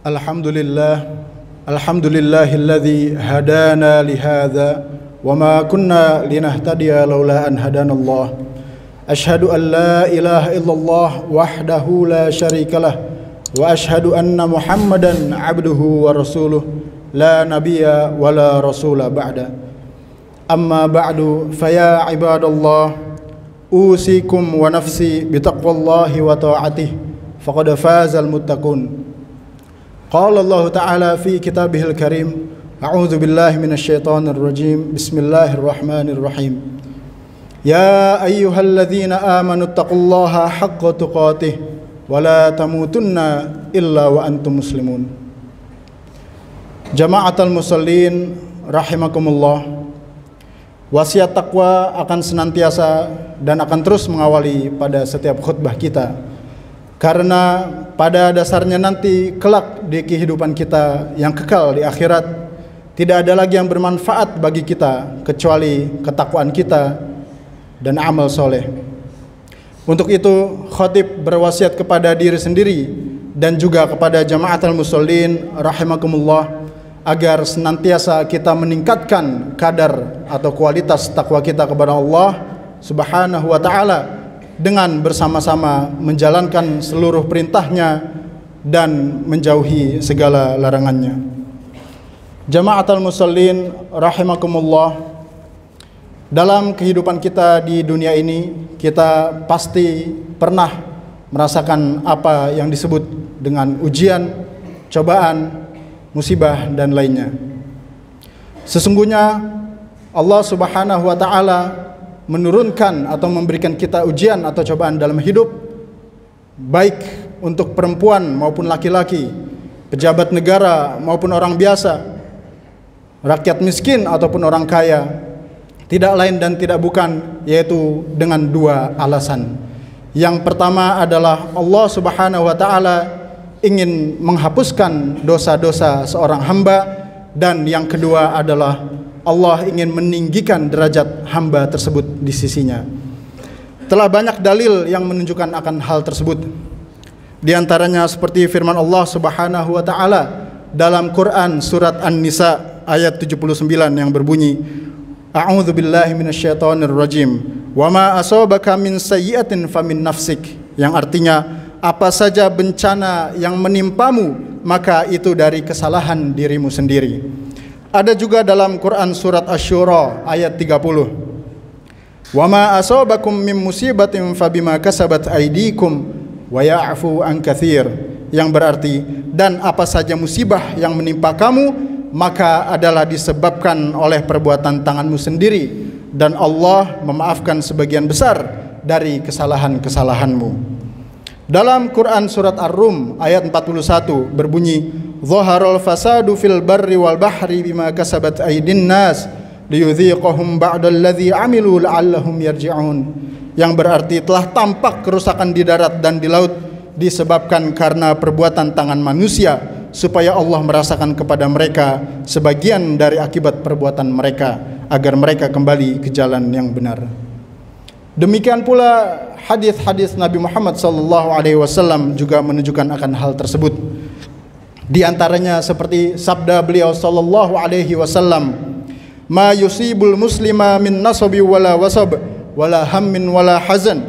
Alhamdulillahilladzi hadana lihadza wa ma kunna linahtadiya laula an hadanallah. Ashhadu an la ilaha illallah wahdahu la syarikalah wa ashhadu anna Muhammadan abduhu wa rasuluh la nabiyya wa la rasula ba'da. Amma ba'du faya ibadallah usikum wa nafsi bitaqwallahi wa ta'atih faqad fazal muttaqun. Qala Allah Ta'ala fi kitabihil karim, a'udzu billahi minasyaitonir rajim, bismillahirrahmanirrahim. Ya ayyuhalladzina amanu taqullaha haqqa tuqatih wa la tamutunna illa wa antum muslimun. Jama'atul musallin rahimakumullah. Wasiat takwa akan senantiasa dan akan terus mengawali pada setiap khutbah kita. Karena pada dasarnya nanti kelak di kehidupan kita yang kekal di akhirat tidak ada lagi yang bermanfaat bagi kita kecuali ketakwaan kita dan amal soleh. Untuk itu khatib berwasiat kepada diri sendiri dan juga kepada jama'atul musallin rahimakumullah agar senantiasa kita meningkatkan kadar atau kualitas takwa kita kepada Allah Subhanahu wa ta'ala dengan bersama-sama menjalankan seluruh perintahnya dan menjauhi segala larangannya. Jama'atul musallin rahimakumullah, dalam kehidupan kita di dunia ini kita pasti pernah merasakan apa yang disebut dengan ujian, cobaan, musibah dan lainnya. Sesungguhnya Allah Subhanahu wa ta'ala menurunkan atau memberikan kita ujian atau cobaan dalam hidup, baik untuk perempuan maupun laki-laki, pejabat negara maupun orang biasa, rakyat miskin ataupun orang kaya, tidak lain dan tidak bukan yaitu dengan dua alasan. Yang pertama adalah Allah Subhanahu wa ta'ala ingin menghapuskan dosa-dosa seorang hamba, dan yang kedua adalah Allah ingin meninggikan derajat hamba tersebut di sisinya. Telah banyak dalil yang menunjukkan akan hal tersebut. Di antaranya seperti firman Allah Subhanahu wa ta'ala dalam Quran surat An-Nisa ayat 79 yang berbunyi, A'udzu billahi minasyaitonir rajim. Wa ma asabaka min sayyi'atin famin nafsik, yang artinya apa saja bencana yang menimpamu maka itu dari kesalahan dirimu sendiri. Ada juga dalam Quran surat Asy-Syura ayat 30. Wa ma asabakum min musibatin fabima kasabat aydikum wa ya'fu an katsir, yang berarti dan apa saja musibah yang menimpa kamu maka adalah disebabkan oleh perbuatan tanganmu sendiri, dan Allah memaafkan sebagian besar dari kesalahan-kesalahanmu. Dalam Quran surat Ar-Rum ayat 41 berbunyi, Zaharul fasadu fil barri wal bahri bima kasabat aydin nas liyudhiqahum ba'dalladzi amilu la'allahum yarji'un, yang berarti telah tampak kerusakan di darat dan di laut disebabkan karena perbuatan tangan manusia, supaya Allah merasakan kepada mereka sebagian dari akibat perbuatan mereka agar mereka kembali ke jalan yang benar. Demikian pula hadis-hadis Nabi Muhammad SAW juga menunjukkan akan hal tersebut. Di antaranya seperti sabda beliau SAW, "Ma yusibul muslima min nasabi wala wasab wala hammin wala hazan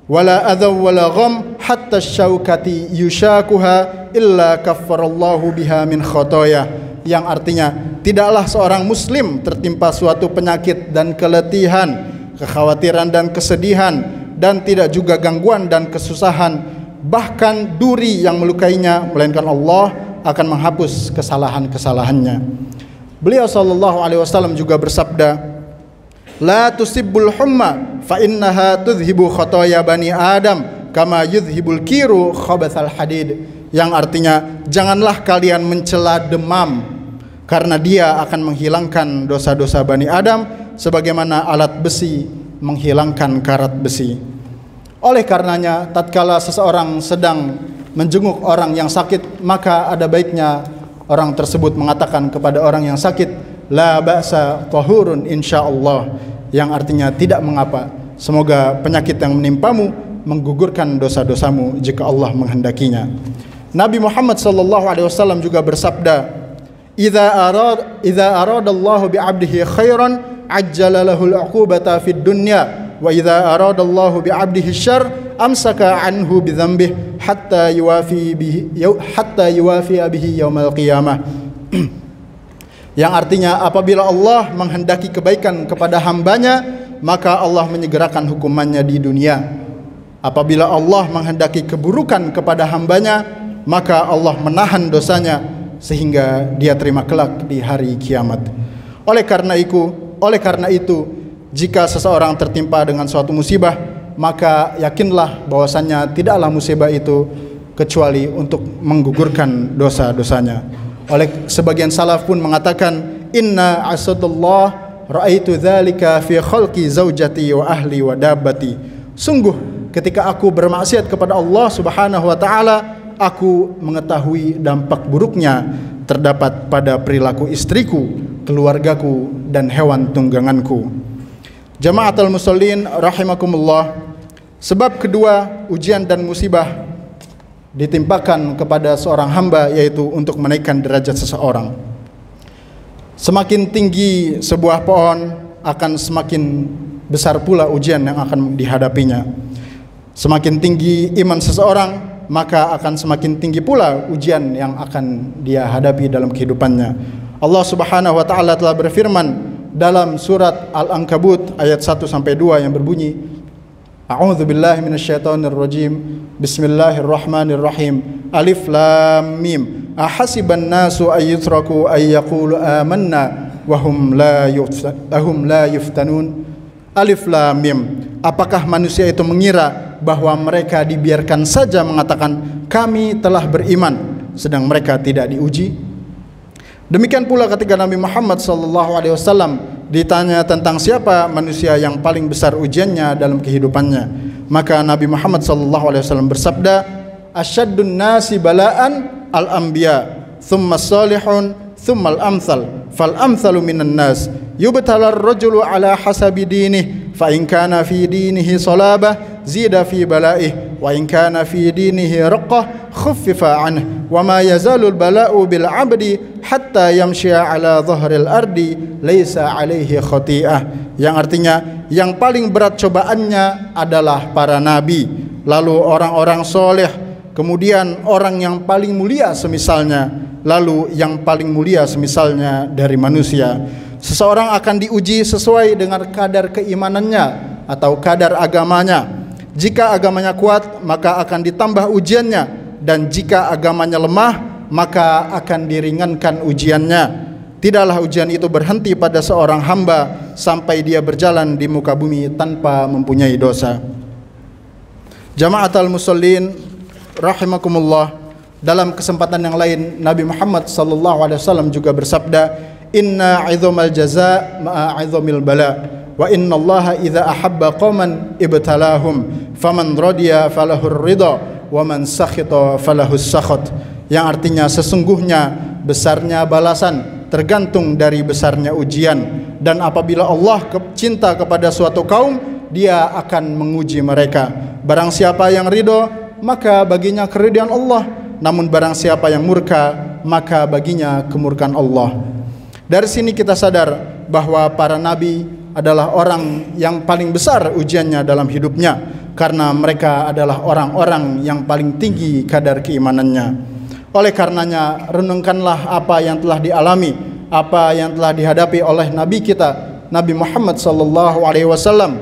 wala adhaw wala gham hatta syaukati yushakuha illa kaffarallahu biha min khotoya," yang artinya tidaklah seorang muslim tertimpa suatu penyakit dan keletihan, kekhawatiran dan kesedihan, dan tidak juga gangguan dan kesusahan, bahkan duri yang melukainya, melainkan Allah akan menghapus kesalahan-kesalahannya. Beliau SAW juga bersabda, La tusibbul humma fa innaha tudhibu khotoya bani Adam kama yudhibul kiru khabathal hadid, yang artinya janganlah kalian mencela demam, karena dia akan menghilangkan dosa-dosa Bani Adam sebagaimana alat besi menghilangkan karat besi. Oleh karenanya tatkala seseorang sedang menjenguk orang yang sakit, maka ada baiknya orang tersebut mengatakan kepada orang yang sakit, la ba'sa tahurun insyaallah, yang artinya tidak mengapa, semoga penyakit yang menimpamu menggugurkan dosa-dosamu jika Allah menghendakinya. Nabi Muhammad sallallahu alaihi wasallam juga bersabda, "Idza aradallahu bi'abdihi khairan ajjala lahul 'uqubata fid dunya wa idza aradallahu bi'abdihi syarr amsaka anhu bi dzambihi hatta yuwafi bihi yaumal qiyamah." Yang artinya, apabila Allah menghendaki kebaikan kepada hambanya, maka Allah menyegerakan hukumannya di dunia. Apabila Allah menghendaki keburukan kepada hambanya, maka Allah menahan dosanya sehingga dia terima kelak di hari kiamat. Oleh karena itu, jika seseorang tertimpa dengan suatu musibah, maka yakinlah bahwasannya tidaklah musibah itu kecuali untuk menggugurkan dosa-dosanya. Oleh sebagian salaf pun mengatakan, "Inna asadullah ra'aitu dzalika fi khalqi zaujati wa ahli wa dabbati." Sungguh ketika aku bermaksiat kepada Allah Subhanahu wa taala, aku mengetahui dampak buruknya terdapat pada perilaku istriku, keluargaku, dan hewan tungganganku. Jama'atul musallin rahimakumullah, sebab kedua ujian dan musibah ditimpakan kepada seorang hamba, yaitu untuk menaikkan derajat seseorang. Semakin tinggi sebuah pohon, akan semakin besar pula ujian yang akan dihadapinya. Semakin tinggi iman seseorang, maka akan semakin tinggi pula ujian yang akan dia hadapi dalam kehidupannya. Allah Subhanahu wa taala telah berfirman dalam surat Al-Ankabut ayat 1 sampai 2 yang berbunyi, A'udzu billahi minasyaitonir rajim. Bismillahirrahmanirrahim. Alif lam mim. Ahasiban nasu ay yutraku ay yaqulu amanna wa hum la yuftanun. Alif lam mim. Apakah manusia itu mengira bahwa mereka dibiarkan saja mengatakan kami telah beriman sedang mereka tidak diuji? Demikian pula ketika Nabi Muhammad SAW ditanya tentang siapa manusia yang paling besar ujiannya dalam kehidupannya, maka Nabi Muhammad SAW bersabda, "Asyaddun nasi bala'an al-anbiya, thumma salihun, thumma al-amthal, fal-amthalu minan nas, yubtala ar-rajulu ala hasabi dinih, fa in kana fi dinihi salabah zida fi bala'ih, wa in kana fi dinihi raqqah khuffifa anhu, wa ma yazalu al-bala'u bil 'abdi hatta yamshiya ala dhahril ardi laisa alaihi khati'ah." Yang artinya, yang paling berat cobaannya adalah para nabi, lalu orang-orang soleh, kemudian orang yang paling mulia semisalnya, lalu yang paling mulia semisalnya dari manusia. Seseorang akan diuji sesuai dengan kadar keimanannya atau kadar agamanya. Jika agamanya kuat, maka akan ditambah ujiannya, dan jika agamanya lemah, maka akan diringankan ujiannya. Tidaklah ujian itu berhenti pada seorang hamba sampai dia berjalan di muka bumi tanpa mempunyai dosa. Jama'atul musallin rahimakumullah, dalam kesempatan yang lain Nabi Muhammad SAW juga bersabda, "Inna 'idzamal jazaa ma'a 'idzamil bala, wa inna Allaha idza ahabba qauman ibtalahum, faman radiya falahur ridha, wa man sakhita falahus sakhat." Yang artinya, sesungguhnya besarnya balasan tergantung dari besarnya ujian, dan apabila Allah cinta kepada suatu kaum, dia akan menguji mereka. Barang siapa yang ridho, maka baginya keridhaan Allah, namun barang siapa yang murka, maka baginya kemurkaan Allah. Dari sini kita sadar bahwa para nabi adalah orang yang paling besar ujiannya dalam hidupnya, karena mereka adalah orang-orang yang paling tinggi kadar keimanannya. Oleh karenanya, renungkanlah apa yang telah dialami, apa yang telah dihadapi oleh Nabi kita, Nabi Muhammad SAW.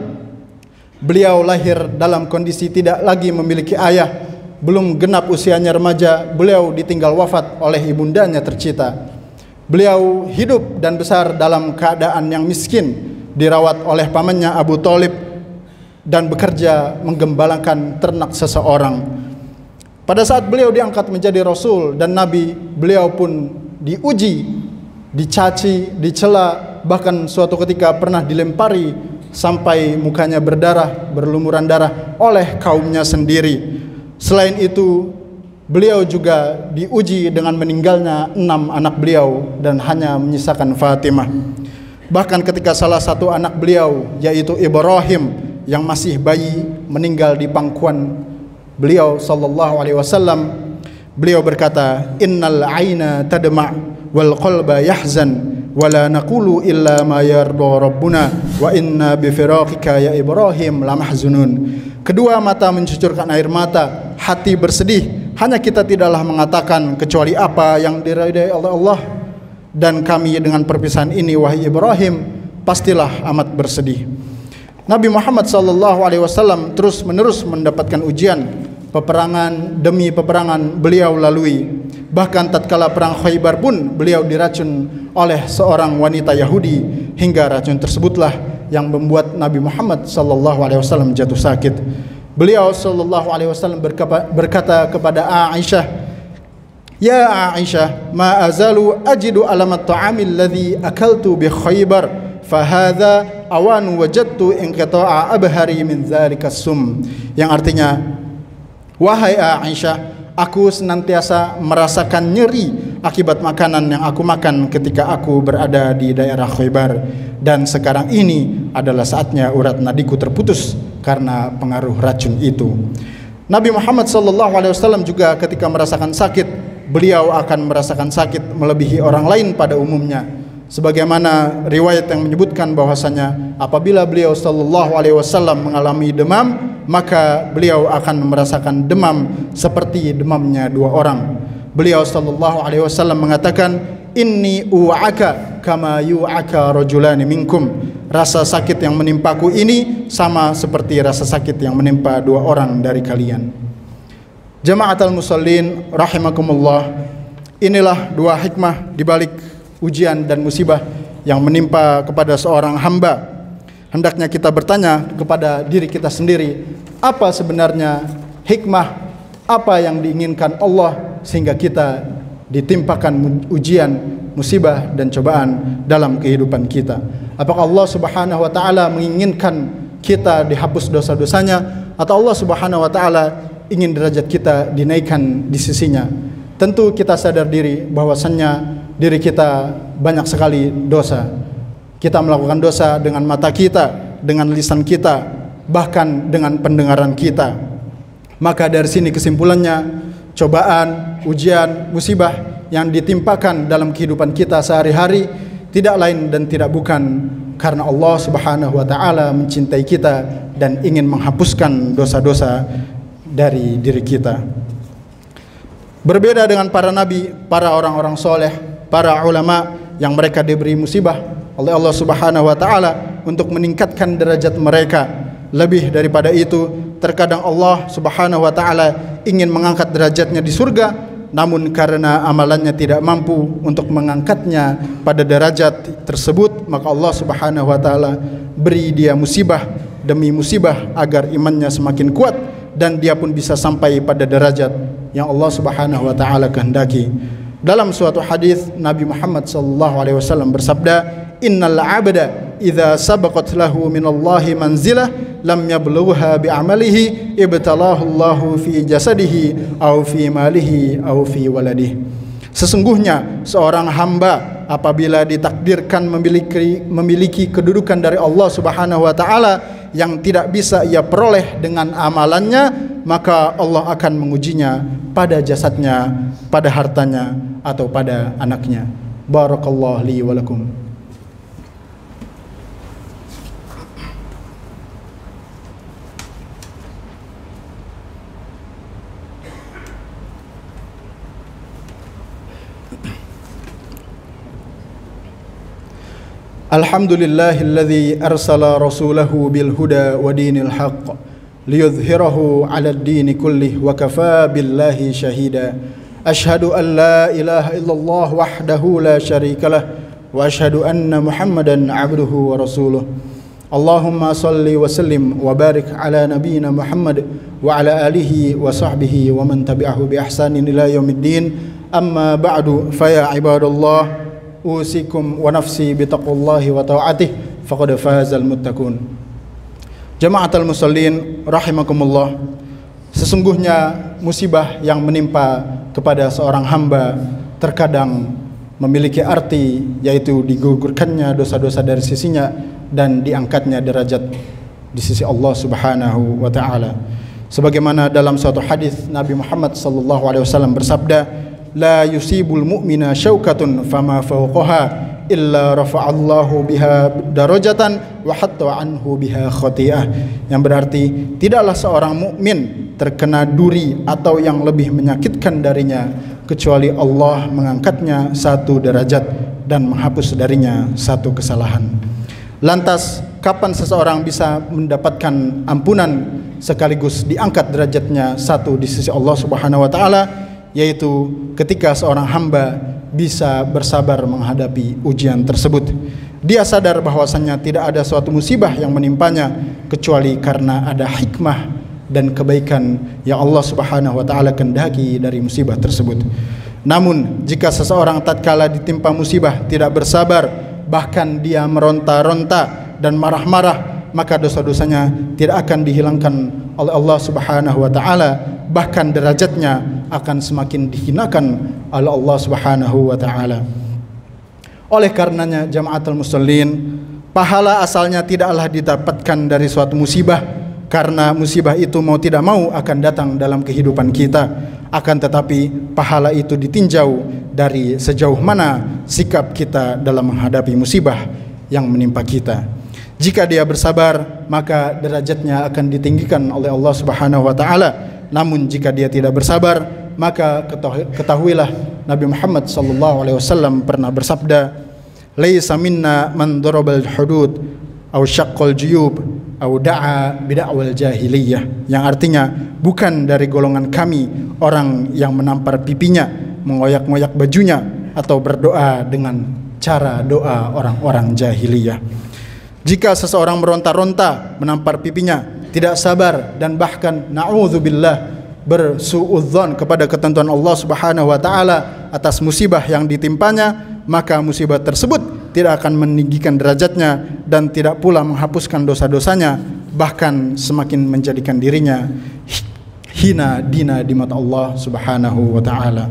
Beliau lahir dalam kondisi tidak lagi memiliki ayah, belum genap usianya remaja, beliau ditinggal wafat oleh ibundanya tercinta. Beliau hidup dan besar dalam keadaan yang miskin, dirawat oleh pamannya Abu Thalib, dan bekerja menggembalakan ternak seseorang. Pada saat beliau diangkat menjadi Rasul dan Nabi, beliau pun diuji, dicaci, dicela, bahkan suatu ketika pernah dilempari sampai mukanya berdarah, berlumuran darah oleh kaumnya sendiri. Selain itu, beliau juga diuji dengan meninggalnya 6 anak beliau dan hanya menyisakan Fatimah. Bahkan ketika salah satu anak beliau, yaitu Ibrahim, yang masih bayi, meninggal di pangkuan beliau sallallahu alaihi wasallam, Beliau berkata, innal aina tadma' wal qalba yahzan wala naqulu illa ma yarda rabbuna wa inna bi firaqika ya Ibrahim lamahzunun. Kedua mata mencucurkan air mata, hati bersedih, hanya kita tidaklah mengatakan kecuali apa yang diridai oleh Allah, dan kami dengan perpisahan ini wahai Ibrahim pastilah amat bersedih. Nabi Muhammad SAW terus menerus mendapatkan ujian, peperangan demi peperangan beliau lalui. Bahkan tatkala perang Khaybar pun beliau diracun oleh seorang wanita Yahudi, hingga racun tersebutlah yang membuat Nabi Muhammad SAW jatuh sakit. Beliau SAW berkata kepada Aisyah, "Ya Aisyah, ma azalu ajidu alamat ta'amil ladzi akaltu bi Khaybar, fahadha awanu wajadtu inqita'a abhari min dzalika sum." Yang artinya, wahai Aisyah, aku senantiasa merasakan nyeri akibat makanan yang aku makan ketika aku berada di daerah Khaybar, dan sekarang ini adalah saatnya urat nadiku terputus karena pengaruh racun itu. Nabi Muhammad SAW juga ketika merasakan sakit, beliau akan merasakan sakit melebihi orang lain pada umumnya. Sebagaimana riwayat yang menyebutkan bahwasanya apabila beliau SAW mengalami demam, maka beliau akan merasakan demam seperti demamnya dua orang. Beliau SAW mengatakan, inni u'aka kama yu'aka rajulani minkum. Rasa sakit yang menimpaku ini sama seperti rasa sakit yang menimpa dua orang dari kalian. Jama'atul musallin rahimakumullah, inilah dua hikmah di balik ujian dan musibah yang menimpa kepada seorang hamba. Hendaknya kita bertanya kepada diri kita sendiri, apa sebenarnya hikmah, apa yang diinginkan Allah sehingga kita ditimpakan ujian, musibah dan cobaan dalam kehidupan kita. Apakah Allah Subhanahu wa taala menginginkan kita dihapus dosa-dosanya, atau Allah Subhanahu wa taala ingin derajat kita dinaikkan di sisinya? Tentu kita sadar diri bahwasannya diri kita banyak sekali dosa. Kita melakukan dosa dengan mata kita, dengan lisan kita, bahkan dengan pendengaran kita. Maka dari sini kesimpulannya, cobaan, ujian, musibah yang ditimpakan dalam kehidupan kita sehari-hari tidak lain dan tidak bukan karena Allah Subhanahu wa taala mencintai kita dan ingin menghapuskan dosa-dosa dari diri kita. Berbeda dengan para nabi, para orang-orang soleh, para ulama yang mereka diberi musibah oleh Allah Subhanahu wa taala untuk meningkatkan derajat mereka. Lebih daripada itu, terkadang Allah Subhanahu wa taala ingin mengangkat derajatnya di surga, namun karena amalannya tidak mampu untuk mengangkatnya pada derajat tersebut, maka Allah Subhanahu wa taala beri dia musibah demi musibah agar imannya semakin kuat dan dia pun bisa sampai pada derajat yang Allah Subhanahu wa taala kehendaki. Dalam suatu hadis Nabi Muhammad SAW bersabda, innal abda idza sabaqat lahu minallahi manzilah lam yablugha bi'amalihi ibtalahu Allahu fi jasadihi aw fi malihi aw fi waladihi. Sesungguhnya seorang hamba apabila ditakdirkan memiliki kedudukan dari Allah Subhanahu wa taala yang tidak bisa ia peroleh dengan amalannya, maka Allah akan mengujinya pada jasadnya, pada hartanya, atau pada anaknya. Barakallahu li wa lakum. Alhamdulillahilladzi arsala rasulahu bil huda wa dinil haqq liyudhhirahu 'alad dini kullih wa kafaa billahi shahida. Ashhadu an la ilaha illallah wahdahu la syarikalah wa ashhadu anna Muhammadan 'abduhu wa rasuluh. Allahumma salli wa sallim wa barik ala nabiyyina Muhammad wa ala alihi wa sahbihi wa man tabi'ahu bi ihsanin ila yaumiddin. Amma ba'du, fa ya ibadallah, usikum wa nafsi bitaqwallahi wa ta'atih faqad fazal muttaqun. Jama'atul musallin rahimakumullah, sesungguhnya musibah yang menimpa kepada seorang hamba terkadang memiliki arti, yaitu digugurkannya dosa-dosa dari sisinya dan diangkatnya derajat di sisi Allah Subhanahu wa taala. Sebagaimana dalam suatu hadis Nabi Muhammad sallallahu alaihi wasallam bersabda, "La yusibul mu'mina syaukatun fama fawqaha illa rafa'allahu biha darajatan wa hatta anhu biha khati'ah." Yang berarti tidaklah seorang mukmin terkena duri atau yang lebih menyakitkan darinya kecuali Allah mengangkatnya satu derajat dan menghapus darinya satu kesalahan. Lantas kapan seseorang bisa mendapatkan ampunan sekaligus diangkat derajatnya satu di sisi Allah Subhanahu wa taala, yaitu ketika seorang hamba bisa bersabar menghadapi ujian tersebut. Dia sadar bahwasannya tidak ada suatu musibah yang menimpanya kecuali karena ada hikmah dan kebaikan yang Allah Subhanahu wa taala kehendaki dari musibah tersebut. Namun jika seseorang tatkala ditimpa musibah tidak bersabar, bahkan dia meronta-ronta dan marah-marah, maka dosa-dosanya tidak akan dihilangkan oleh Allah Subhanahu wa taala, bahkan derajatnya akan semakin dihinakan oleh Allah Subhanahu wa taala. Oleh karenanya jamaatul muslimin, pahala asalnya tidaklah didapatkan dari suatu musibah, karena musibah itu mau tidak mau akan datang dalam kehidupan kita. Akan tetapi pahala itu ditinjau dari sejauh mana sikap kita dalam menghadapi musibah yang menimpa kita. Jika dia bersabar, maka derajatnya akan ditinggikan oleh Allah Subhanahu wa taala. Namun jika dia tidak bersabar, maka ketahuilah Nabi Muhammad sallallahu alaihi wasallam pernah bersabda, "Laisa minna man darabal hudud aw syaqqal juyub aw da'a bid'awal jahiliyah." Yang artinya, bukan dari golongan kami orang yang menampar pipinya, mengoyak-ngoyak bajunya, atau berdoa dengan cara doa orang-orang jahiliyah. Jika seseorang meronta-ronta, menampar pipinya, tidak sabar, dan bahkan na'udzubillah bersuudzon kepada ketentuan Allah Subhanahu wa taala atas musibah yang ditimpanya, maka musibah tersebut tidak akan meninggikan derajatnya dan tidak pula menghapuskan dosa-dosanya, bahkan semakin menjadikan dirinya hina dina di mata Allah Subhanahu wa taala.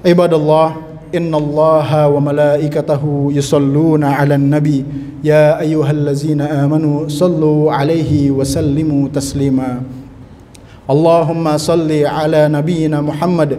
Ibadallah, innallaha wa malaikatahu yusalluna 'alan nabi ya ayyuhallazina amanu sallu 'alaihi wa sallimu taslima. Allahumma salli 'ala nabiyyina Muhammad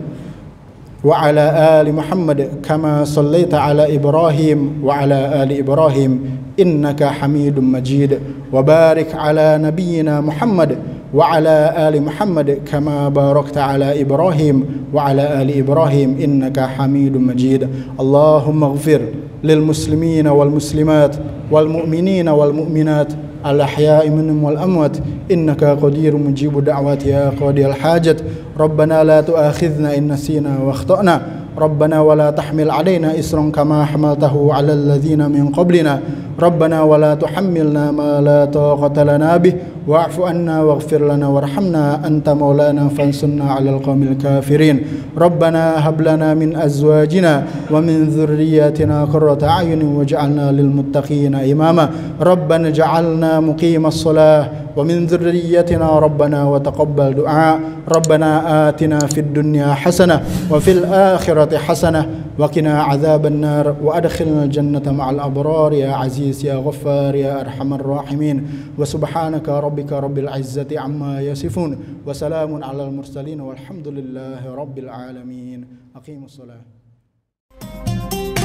wa 'ala ali Muhammad kama sallaita 'ala Ibrahim wa 'ala ali Ibrahim innaka Hamidum Majid, wa barik 'ala nabiyyina Muhammad wa 'ala ali Muhammad kama barakta 'ala Ibrahim wa 'ala ali Ibrahim innaka Hamidum Majid. Allahumma ighfir lil muslimina wal muslimat wal mu'minina wal mu'minat al ahya'i minhum wal amwat innaka qadirun mujibu da'wati ya qadiyal hajat. Rabbana la tu'akhidhna in nasina wa akhtana. ربنا ولا تحمل علينا إصرا كما حملته على الذين من قبلنا ربنا ولا تحملنا ما لا طاقة لنا به واعف عنا واغفر لنا وارحمنا أنت مولانا فانصرنا على القوم الكافرين ربنا هب لنا من أزواجنا ومن ذرياتنا قرة أعين واجعلنا للمتقين إماما ربنا اجعلنا مقيم الصلاة ومن ذريتنا ربنا وتقبل دعاء ربنا آتنا في الدنيا حسنة وفي الآخرة حسنة وقنا عذاب النار وأدخلنا الجنة مع الأبرار يا عزيز يا غفار يا أرحم الراحمين وسبحانك ربك رب العزة عما يصفون وسلام على المرسلين والحمد لله رب العالمين. أقيموا الصلاة.